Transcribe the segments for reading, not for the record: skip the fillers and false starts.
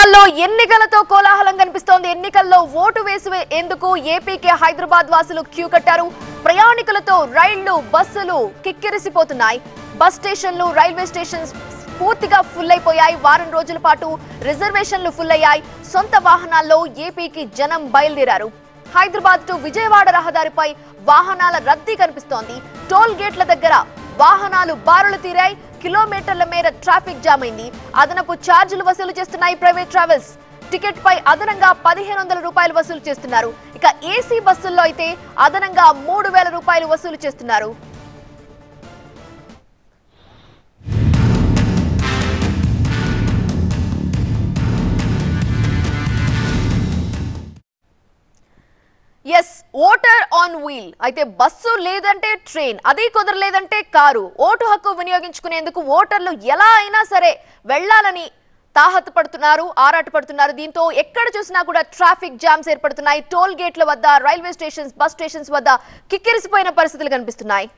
వరంగల్లో ఎన్నికలతో కోలాహలం కనిపిస్తోంది. ఎన్నికల్లో ఓటు వేసేందుకు ఏపీకే హైదరాబాద్ వాసులు క్యూ కట్టారు. ప్రయాణికులతో రైళ్లు, బస్సులు కిక్కిరిసిపోతున్నాయి. బస్ స్టేషన్లు, రైల్వే స్టేషన్స్ పూర్తిగా ఫుల్ అయిపోయాయి. వారం రోజుల పాటు రిజర్వేషన్లు ఫుల్ అయ్యాయి. సొంత వాహనాల్లో ఏపీకి జనం బయలుదేరారు. హైదరాబాద్ టు విజయవాడ రహదారిపై వాహనాల రద్దీ కనిపిస్తోంది. టోల్ గేట్ల దగ్గర వాహనాలు బారులు తీరాయి. కిలోమీటర్ల మేర ట్రాఫిక్ జామ్ అయింది. అదనపు ఛార్జీలు వసూలు చేస్తున్నాయి ప్రైవేట్ ట్రావెల్స్. టికెట్ పై అదనంగా 1500 రూపాయలు వసూలు చేస్తున్నారు. ఇక ఏసీ బస్సుల్లో అయితే అదనంగా 3000 రూపాయలు వసూలు చేస్తున్నారు. Yes, voter on wheel. అయితే బస్సు లేదంటే ట్రైన్, అది కుదరలేదంటే కారు. ఓటు హక్కు వినియోగించుకునేందుకు ఓటర్లు ఎలా అయినా సరే వెళ్లాలని తాహతపడుతున్నారు, ఆరాటపడుతున్నారు. దీంతో ఎక్కడ చూసినా కూడా ట్రాఫిక్ జామ్స్ ఏర్పడుతున్నాయి. టోల్ గేట్ల వద్ద, రైల్వే స్టేషన్స్, బస్ స్టేషన్స్ వద్ద కిక్కిరిసిపోయిన పరిస్థితులు కనిపిస్తున్నాయి.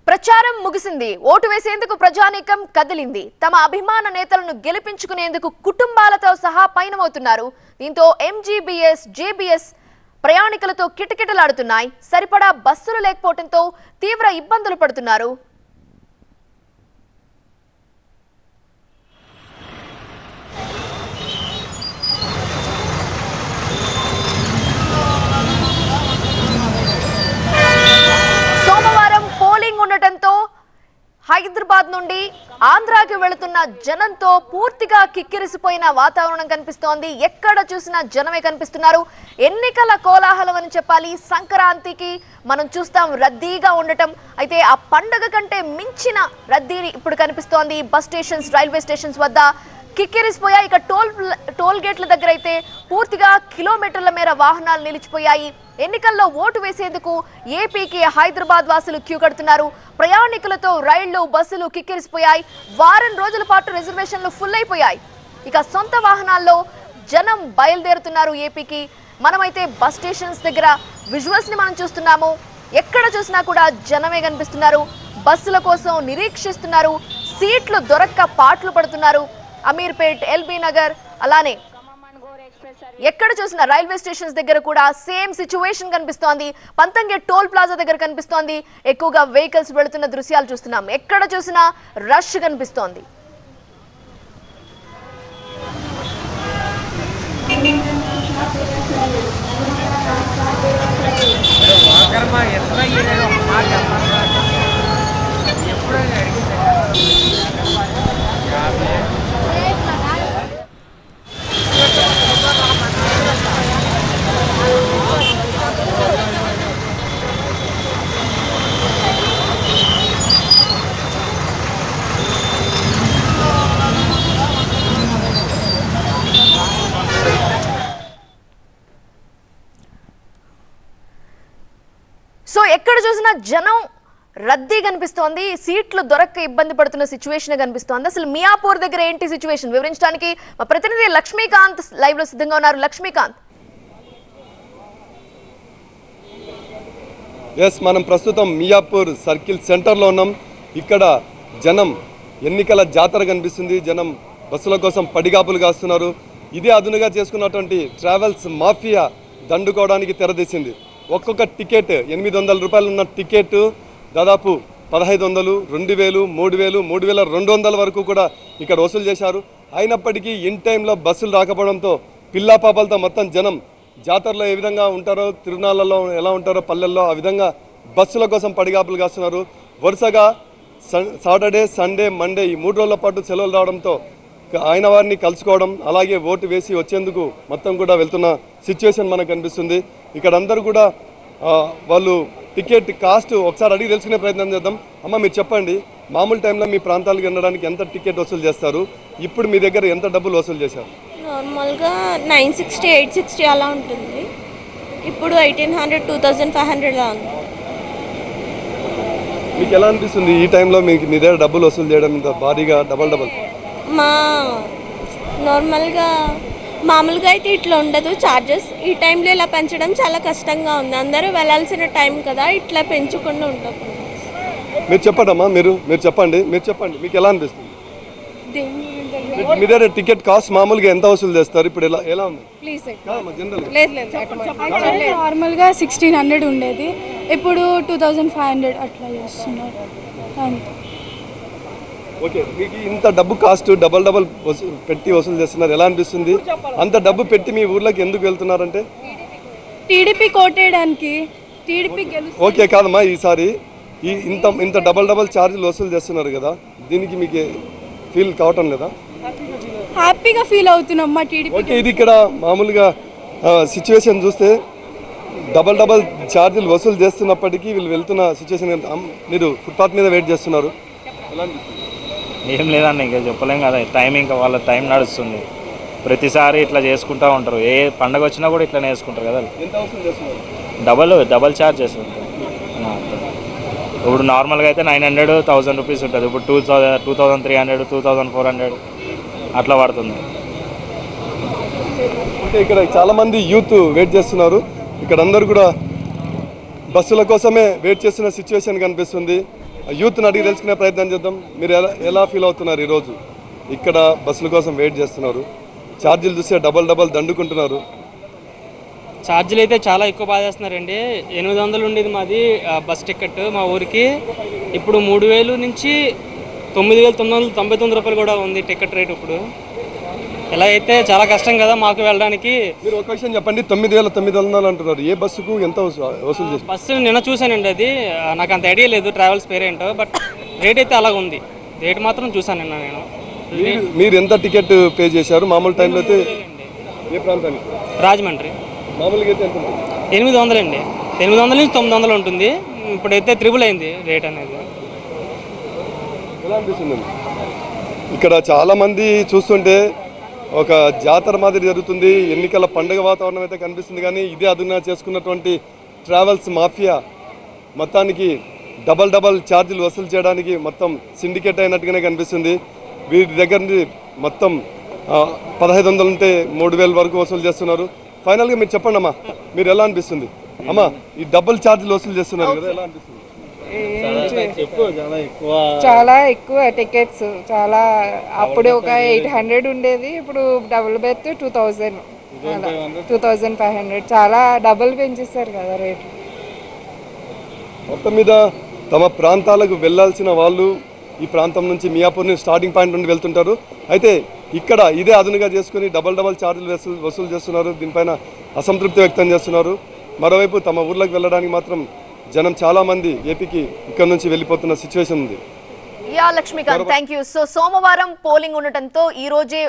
ప్రచారం ముగిసింది. ఓటు వేసేందుకు ప్రజానీకం కదిలింది. తమ అభిమాన నేతలను గెలిపించుకునేందుకు కుటుంబాలతో సహా పయనమవుతున్నారు. దీంతో ఎంజీబీఎస్, జేబీఎస్ ప్రయాణికులతో కిటకిటలాడుతున్నాయి. సరిపడా బస్సులు లేకపోవడంతో తీవ్ర ఇబ్బందులు పడుతున్నారు. ఉండటంతో హైదరాబాద్ నుండి ఆంధ్రాకి వెళుతున్న జనంతో పూర్తిగా కిక్కిరిసిపోయిన వాతావరణం కనిపిస్తోంది. ఎక్కడ చూసినా జనమే కనిపిస్తున్నారు. ఎన్నికల కోలాహలం అని చెప్పాలి. సంక్రాంతికి మనం చూస్తాం రద్దీగా ఉండటం. అయితే ఆ పండుగ కంటే మించిన రద్దీని ఇప్పుడు కనిపిస్తోంది. బస్ స్టేషన్స్, రైల్వే స్టేషన్స్ వద్ద కిక్కిరిసిపోయాయి. ఇక టోల్ గేట్ల దగ్గర అయితే పూర్తిగా కిలోమీటర్ల మేర వాహనాలు నిలిచిపోయాయి. ఎన్నికల్లో ఓటు వేసేందుకు ఏపీకి హైదరాబాద్ వాసులు క్యూ కడుతున్నారు. ప్రయాణికులతో రైళ్లు, బస్సులు కిక్కిరిసిపోయాయి. వారం రోజుల పాటు రిజర్వేషన్లు ఫుల్ అయిపోయాయి. ఇక సొంత వాహనాల్లో జనం బయలుదేరుతున్నారు ఏపీకి. మనమైతే బస్ స్టేషన్స్ దగ్గర విజువల్స్ ని మనం చూస్తున్నాము. ఎక్కడ చూసినా కూడా జనమే కనిపిస్తున్నారు. బస్సుల కోసం నిరీక్షిస్తున్నారు. సీట్లు దొరక్క పాటలు పడుతున్నారు. అమీర్పేట్, ఎల్బీ నగర్, అలానే ఎక్కడ చూసినా రైల్వే స్టేషన్స్ దగ్గర కూడా సేమ్ సిచ్యువేషన్ కనిపిస్తోంది. పంతంగే టోల్ ప్లాజా దగ్గర కనిపిస్తోంది. ఎక్కువగా వెహికల్స్ వెళుతున్న దృశ్యాలు చూస్తున్నాం. ఎక్కడ చూసినా రష్ కనిపిస్తోంది. సో ఎక్కడ చూసినా జనం రద్దీ కనిపిస్తోంది. సీట్లు దొరక్క ఇబ్బంది పడుతున్న సిచ్యువేషన్ కనిపిస్తోంది. అసలు మియాపూర్ దగ్గర ఏంటి సిచ్యువేషన్ వివరించడానికి మా ప్రతినిధి లక్ష్మీకాంత్ లైవ్ లో సిద్ధంగా ఉన్నారు. లక్ష్మీకాంత్, మనం ప్రస్తుతం మియాపూర్ సర్కిల్ సెంటర్లో ఉన్నాం. ఇక్కడ జనం ఎన్నికల జాతర కనిపిస్తుంది. జనం బస్సుల కోసం పడిగాపులు కాస్తున్నారు. ఇదే అదునుగా చేసుకున్నటువంటి ట్రావెల్స్ మాఫియా దండుకోవడానికి తెరదీసింది. ఒక్కొక్క టికెట్ 800 రూపాయలు ఉన్న టికెట్ దాదాపు 1500, 2000, 3000, 3200 వరకు కూడా ఇక్కడ వసూలు చేశారు. అయినప్పటికీ ఇన్ టైంలో బస్సులు రాకపోవడంతో పిల్లా పాపలతో మొత్తం జనం జాతరలో ఏ విధంగా ఉంటారో, తిరునాళ్ళలో ఎలా ఉంటారో పల్లెల్లో ఆ విధంగా బస్సుల కోసం పడిగాపులు కాస్తున్నారు. వరుసగా సాటర్డే, సండే, మండే ఈ 3 రోజుల పాటు సెలవులు రావడంతో ఆయన వారిని కలుసుకోవడం, అలాగే ఓటు వేసి వచ్చేందుకు మొత్తం కూడా వెళ్తున్న సిచ్యువేషన్ మనకు కనిపిస్తుంది. ఇక్కడ అందరూ కూడా వాళ్ళు టికెట్ కాస్ట్ ఒకసారి అడిగి తెలుసుకునే ప్రయత్నం చేద్దాం. అమ్మ, మీరు చెప్పండి, మామూలు టైంలో మీ ప్రాంతాలకు వెళ్ళడానికి ఎంత టికెట్ వసూలు చేస్తారు? ఇప్పుడు మీ దగ్గర ఎంత డబ్బులు వసూలు చేశారు? నార్మల్గా 960, 860 అలా ఉంటుంది. ఇప్పుడు 1800, 2500 లా ఉంది. మీకు ఎలా అనిపిస్తుంది ఈ టైంలో మీకు మీ దగ్గర డబ్బులు వసూలు చేయడం ఇంత భారీగా డబల్? మా నార్మల్గా మామూలుగా అయితే ఇట్లా ఉండదు ఛార్జెస్. ఈ టైంలో ఇలా పెంచడం చాలా కష్టంగా ఉంది. అందరూ వెళ్ళాల్సిన టైం కదా, ఇట్లా పెంచకుండా ఉంటాం. మీరు చెప్పండమ్మా, మీరు చెప్పండి మీకు ఎలా అనిపిస్తుంది? మీ దగ్గర టికెట్ కాస్ట్ మామూలుగా ఎంత వసూలు చేస్తారు ఇప్పుడు? ఎలా ఉంది? నార్మల్గా 1600 ఉండేది, ఇప్పుడు 2500 అట్లా చేస్తున్నారు. ఓకే, మీకు ఇంత డబ్బు కాస్ట్ డబల్ పెట్టి వసూలు చేస్తున్నారు, ఎలా అనిపిస్తుంది? అంత డబ్బు పెట్టి మీ ఊర్లోకి ఎందుకు వెళ్తున్నారంటే టీడీపీ కోటేయడానికి, టీడీపీ గెలుస్తుంది. ఓకే కాదమ్మా, ఈసారి ఇంత డబల్ ఛార్జీలు వసూలు చేస్తున్నారు కదా, దీనికి మీకు ఫీల్ కావటం లేదా? హ్యాపీగా ఫీల్ అవుతున్నాం మా టీడీపీ. ఓకే, ఇది ఇక్కడ మామూలుగా సిచ్యువేషన్ చూస్తే డబల్ ఛార్జీలు వసూలు చేస్తున్నప్పటికీ వీళ్ళు వెళ్తున్న సిచ్యువేషన్, మీరు ఫుట్పాత్ మీద వెయిట్ చేస్తున్నారు, ఎలా అనిపిస్తుంది? ఏం లేదండి, ఇంకా చెప్పలేం కదా, టైం ఇంకా వాళ్ళ టైం నడుస్తుంది. ప్రతిసారి ఇట్లా చేసుకుంటూ ఉంటారు, ఏ పండగ వచ్చినా కూడా ఇట్లా వేసుకుంటారు కదా. ఎంత వసూలు చేస్తున్నారు? డబల్ ఛార్జెస్ ఉంటుంది. ఇప్పుడు నార్మల్గా అయితే 900, 1000 రూపీస్ ఉంటుంది, ఇప్పుడు 2300, 2400 అట్లా పడుతుంది. అంటే ఇక్కడ చాలామంది యూత్ వెయిట్ చేస్తున్నారు, ఇక్కడ అందరూ కూడా బస్సుల కోసమే వెయిట్ చేస్తున్న సిచ్యువేషన్ కనిపిస్తుంది. యూత్ని అడిగి తెలుసుకునే ప్రయత్నం చేద్దాం. మీరు ఎలా ఫీల్ అవుతున్నారు? ఈరోజు ఇక్కడ బస్సుల కోసం వెయిట్ చేస్తున్నారు, ఛార్జీలు చూస్తే డబల్ దండుకుంటున్నారు. ఛార్జీలు అయితే చాలా ఎక్కువ బాధేస్తున్నారండి. 800 ఉండేది మాది బస్ టికెట్ మా ఊరికి, ఇప్పుడు 3000 నుంచి 9999 రూపాయలు కూడా ఉంది టికెట్ రేట్. ఇప్పుడు ఎలా అయితే చాలా కష్టం కదా మాకు వెళ్ళడానికి. మీరు ఒక విషయం చెప్పండి, 9900 అంటున్నారు, ఏ బస్సుకు ఎంత వసూలు చేస్తారు? బస్సు నిన్న చూశానండి, అది నాకు అంత ఐడియా లేదు ట్రావెల్స్ పేరేంటో, బట్ రేట్ అయితే అలాగ ఉంది. రేట్ మాత్రం చూశాను నిన్న నేను. మీరు ఎంత టికెట్ పే చేశారు మామూలు టైంలో అయితే? ఏ ప్రాంతానికి? రాజమండ్రి. మామూలుగా అయితే ఎంత ఉంటుంది? 800 అండి, 800 నుంచి 900 ఉంటుంది. ఇప్పుడైతే త్రిబుల్ అయింది రేట్ అనేది. ఎలా అనిపిస్తుంది? ఇక్కడ చాలామంది చూస్తుంటే ఒక జాతర మాదిరి జరుగుతుంది, ఎన్నికల పండుగ వాతావరణం అయితే కనిపిస్తుంది. కానీ ఇదే అదునా చేసుకున్నటువంటి ట్రావెల్స్ మాఫియా మొత్తానికి డబల్ ఛార్జీలు వసూలు చేయడానికి మొత్తం సిండికేట్ అయినట్టుగానే కనిపిస్తుంది. వీరి దగ్గర నుండి మొత్తం 1500 ఉంటే 3000 వరకు వసూలు చేస్తున్నారు. ఫైనల్గా మీరు చెప్పండి అమ్మా, మీరు ఎలా అనిపిస్తుంది? అమ్మా, ఈ డబుల్ ఛార్జీలు వసూలు చేస్తున్నారు కదా, ఎలా అనిపిస్తుంది? చాలా ఎక్కువ టికెట్స్, చాలా అప్పుడు ఒక 800 ఉండేది, ఇప్పుడు డబుల్ బెర్త్ 2000, 2500, చాలా డబుల్ పెంచేస్తారు కదా రేట్లు. మొత్తం మీద తమ ప్రాంతాలకు వెళ్ళాల్సిన వాళ్ళు ఈ ప్రాంతం నుంచి మియాపూర్ని స్టార్టింగ్ పాయింట్ నుండి వెళ్తుంటారు. అయితే ఇక్కడ ఇదే అదునుగా చేసుకుని డబల్ ఛార్జీలు వసూలు చేస్తున్నారు. దీనిపైన అసంతృప్తి వ్యక్తం చేస్తున్నారు. మరోవైపు తమ ఊర్లోకి వెళ్ళడానికి మాత్రం జనం చాలా మంది ఏపీకి ఇక్కడ నుంచి వెళ్ళిపోతున్న సిచ్యువేషన్ ఉంది. Yeah Lakshmikant, thank you. So సోమవారం పోలింగ్ ఉండటంతో ఈ రోజే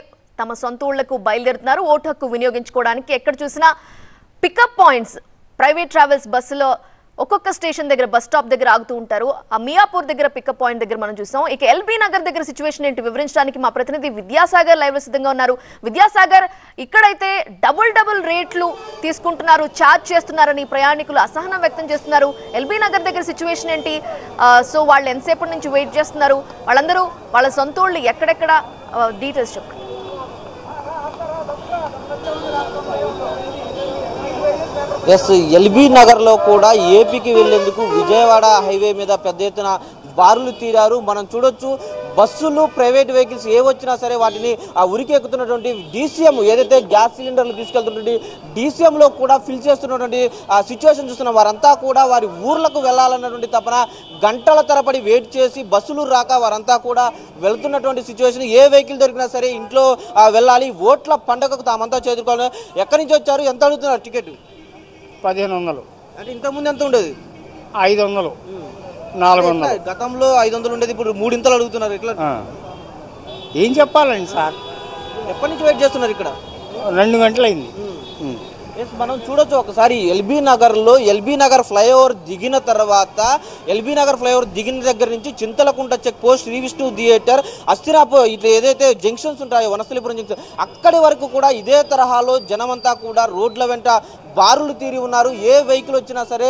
తమ సొంత ఊళ్లకు బయలుదేరుతున్నారు ఓటు హక్కు వినియోగించుకోవడానికి. ఎక్కడ చూసినా పికప్ పాయింట్స్, ప్రైవేట్ ట్రావెల్స్ బస్సులో ఒక్కొక్క స్టేషన్ దగ్గర, బస్ స్టాప్ దగ్గర ఆగుతూ ఉంటారు. ఆ మియాపూర్ దగ్గర పికప్ పాయింట్ దగ్గర మనం చూసాం. ఇక ఎల్బీ నగర్ దగ్గర సిచ్యువేషన్ ఏంటి వివరించడానికి మా ప్రతినిధి విద్యాసాగర్ లైవ్ లో సిద్ధంగా ఉన్నారు. విద్యాసాగర్, ఇక్కడైతే డబుల్ రేట్లు తీసుకుంటున్నారు, ఛార్జ్ చేస్తున్నారని ప్రయాణికులు అసహనం వ్యక్తం చేస్తున్నారు. ఎల్బీ నగర్ దగ్గర సిచ్యువేషన్ ఏంటి? సో వాళ్ళు ఎంతసేపటి నుంచి వెయిట్ చేస్తున్నారు? వాళ్ళందరూ వాళ్ళ సొంత ఊళ్ళు ఎక్కడెక్కడ, డీటెయిల్స్ చెప్పండి. ఎస్, ఎల్బీ నగర్లో కూడా ఏపీకి వెళ్లేందుకు విజయవాడ హైవే మీద పెద్ద ఎత్తున బారులు తీరారు. మనం చూడొచ్చు, బస్సులు, ప్రైవేట్ వెహికల్స్ ఏ వచ్చినా సరే వాటిని ఆ ఉరికి ఎక్కుతున్నటువంటి డీసీఎం, ఏదైతే గ్యాస్ సిలిండర్లు తీసుకెళ్తున్నటువంటి డీసీఎంలో కూడా ఫిల్ చేస్తున్నటువంటి ఆ సిచ్యువేషన్ చూస్తున్నాం. వారంతా కూడా వారి ఊర్లకు వెళ్ళాలన్నటువంటి తపన గంటల తరబడి వెయిట్ చేసి బస్సులు రాక వారంతా కూడా వెళ్తున్నటువంటి సిచ్యువేషన్. ఏ వెహికల్ దొరికినా సరే ఇంట్లో వెళ్ళాలి, ఓట్ల పండుగకు తామంతా చేరుకోవాలి. ఎక్కడి నుంచి వచ్చారు, ఎంత అడుగుతున్నారు టికెట్? 1500. అంటే ఇంతకుముందు ఎంత ఉండేది? 500, 400. గతంలో 500 ఉండేది, ఇప్పుడు 300 అడుగుతున్నారు. ఎట్లా? ఏం చెప్పాలండి సార్, ఎప్పటి నుంచి వెయిట్ చేస్తున్నారు ఇక్కడ? 2 గంటలైంది. మనం చూడొచ్చు ఒకసారి ఎల్బీ నగర్ ఫ్లైఓవర్ దిగిన తర్వాత, ఎల్బీ నగర్ ఫ్లైఓవర్ దిగిన దగ్గర నుంచి Chintalakunta check post, Sri Vishnu theatre, అస్థిరాపూర్, ఇట్లా ఏదైతే జంక్షన్స్ ఉంటాయో వనస్థలిపురం జంక్షన్, అక్కడి వరకు కూడా ఇదే తరహాలో జనమంతా కూడా రోడ్ల వెంట బారులు తీరి ఉన్నారు. ఏ వెహికల్ వచ్చినా సరే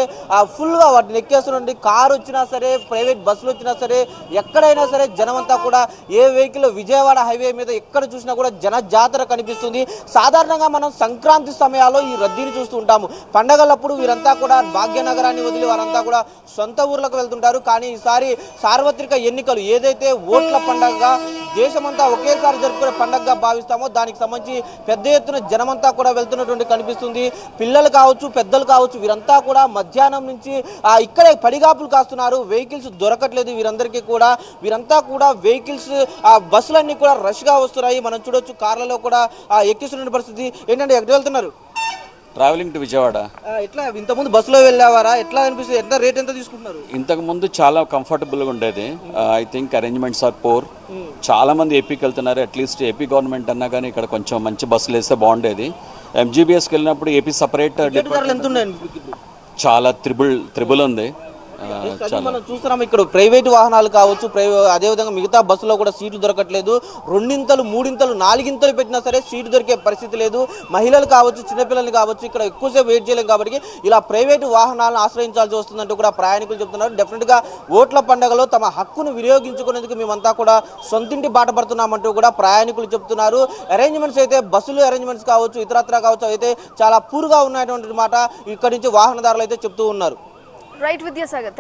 ఫుల్గా వాటిని ఎక్కేస్తున్నటువంటి కారు వచ్చినా సరే, ప్రైవేట్ బస్సులు వచ్చినా సరే, ఎక్కడైనా సరే జనమంతా కూడా ఏ వెహికల్ విజయవాడ హైవే మీద ఎక్కడ చూసినా కూడా జన జాతర కనిపిస్తుంది. సాధారణంగా మనం సంక్రాంతి సమయాల్లో ఈ రద్దీని చూస్తూ ఉంటాము. పండగలప్పుడు వీరంతా కూడా భాగ్యనగరాన్ని వదిలి వారంతా కూడా సొంత ఊర్లకు వెళ్తుంటారు. కానీ ఈసారి సార్వత్రిక ఎన్నికలు ఏదైతే ఓట్ల పండగగా దేశమంతా ఒకేసారి జరుపుకునే పండగగా భావిస్తామో దానికి సంబంధించి పెద్ద ఎత్తున జనమంతా కూడా వెళ్తున్నటువంటి కనిపిస్తుంది. పిల్లలు కావచ్చు, పెద్దలు కావచ్చు, వీరంతా కూడా మధ్యాహ్నం నుంచి ఇక్కడే పడిగాపులు కాస్తున్నారు. వెహికల్స్ దొరకట్లేదు వీరంతా కూడా వెహికల్స్ బస్సులన్నీ కూడా రష్ గా వస్తున్నాయి. మనం చూడొచ్చు కార్లలో కూడా ఎక్కిస్తున్న పరిస్థితి. ఏంటంటే ఎక్కడ వెళ్తున్నారు? Travelling to Vijayawada. ఎట్లా ఇంతకుముందు బస్సులో వెళ్ళేవారా? ఎట్లా అనిపిస్తుంది? ఎట్లా రేట్ ఎంత తీసుకుంటున్నారు? ఇంతకు ముందు చాలా కంఫర్టబుల్గా ఉండేది. I think arrangements are poor. చాలా మంది ఏపీకి వెళ్తున్నారు. అట్లీస్ట్ ఏపీ గవర్నమెంట్ అన్నా కానీ ఇక్కడ కొంచెం మంచి బస్సులు వేస్తే బాగుండేది. ఎంజీబీఎస్కి వెళ్ళినప్పుడు ఏపీ సపరేట్ చాలా త్రిబుల్ ఉంది. మనం చూస్తున్నాం ఇక్కడ ప్రైవేట్ వాహనాలు కావచ్చు, అదేవిధంగా మిగతా బస్సులో కూడా సీట్లు దొరకట్లేదు. 2 3 4 పెట్టినా సరే సీటు దొరికే పరిస్థితి లేదు. మహిళలు కావచ్చు, చిన్నపిల్లలు కావచ్చు, ఇక్కడ ఎక్కువసేపు వెయిట్ చేయలేం కాబట్టి ఇలా ప్రైవేటు వాహనాలను ఆశ్రయించాల్సి వస్తుందంటూ కూడా ప్రయాణికులు చెప్తున్నారు. డెఫినెట్గా ఓట్ల పండుగలో తమ హక్కును వినియోగించుకునేందుకు మేమంతా కూడా సొంతింటి బాట పడుతున్నామంటూ కూడా ప్రయాణికులు చెప్తున్నారు. అరేంజ్మెంట్స్ అయితే బస్సులు అరేంజ్మెంట్స్ కావచ్చు, ఇతరత్రా కావచ్చు, అయితే చాలా పూర్గా ఉన్నటువంటి మాట ఇక్కడి నుంచి వాహనదారులు అయితే చెప్తూ ఉన్నారు. రైట్ విద్యాసాగర్.